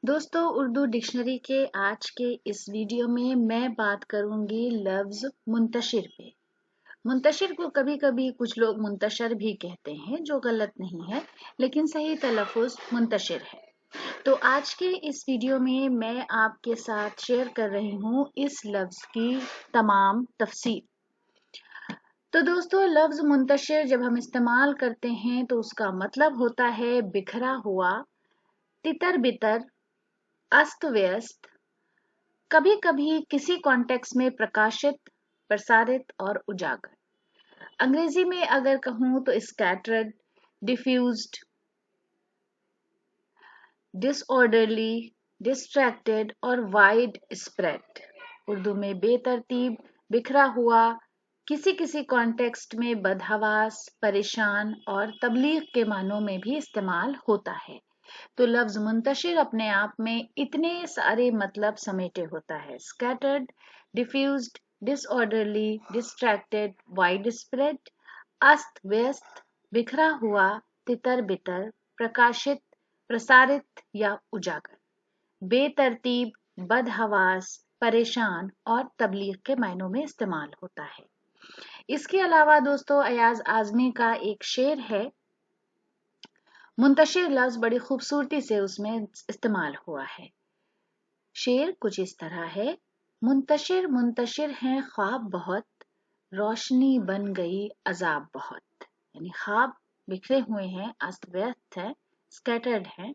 दोस्तों, उर्दू डिक्शनरी के आज के इस वीडियो में मैं बात करूंगी लफ्ज मुंतशिर पे। मुंतशिर को कभी कभी कुछ लोग मुंतशर भी कहते हैं, जो गलत नहीं है, लेकिन सही तलफ़ुज़ मुंतशिर है। तो आज के इस वीडियो में मैं आपके साथ शेयर कर रही हूँ इस लफ्ज की तमाम तफसीर। तो दोस्तों, लफ्ज मुंतशिर जब हम इस्तेमाल करते हैं तो उसका मतलब होता है बिखरा हुआ, तितर बितर, अस्त व्यस्त, कभी कभी किसी कॉन्टेक्स्ट में प्रकाशित, प्रसारित और उजागर। अंग्रेजी में अगर कहूं तो स्कैटर्ड, डिफ्यूज्ड, डिसऑर्डरली, डिस्ट्रैक्टेड और वाइड स्प्रेड। उर्दू में बेतरतीब, बिखरा हुआ, किसी किसी कॉन्टेक्स्ट में बदहवास, परेशान और तबलीग के मानों में भी इस्तेमाल होता है। तो लफ्ज मुंतशिर अपने आप में इतने सारे मतलब समेटे होता है: scattered, diffused, disorderly, distracted, wide spread, अस्त व्यस्त, बिखरा हुआ, तितर बितर, प्रकाशित, प्रसारित या उजागर, बेतरतीब, बदहवास, परेशान और तबलीग के मायनों में इस्तेमाल होता है। इसके अलावा दोस्तों, अयाज आजमी का एक शेर है, मुंतशिर लफ्ज बड़ी खूबसूरती से उसमें इस्तेमाल हुआ है। शेर कुछ इस तरह है: मुंतशिर मुंतशिर हैं ख्वाब बहुत, रोशनी बन गई अजाब बहुत। यानी ख्वाब बिखरे हुए हैं, अस्त व्यस्त है, स्कैटर्ड है।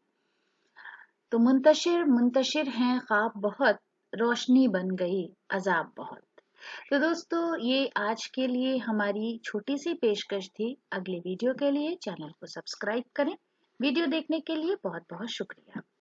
तो मुंतशिर मुंतशिर हैं ख्वाब बहुत, रोशनी बन गई अजाब बहुत। तो दोस्तों, ये आज के लिए हमारी छोटी सी पेशकश थी। अगले वीडियो के लिए चैनल को सब्सक्राइब करें। वीडियो देखने के लिए बहुत बहुत शुक्रिया।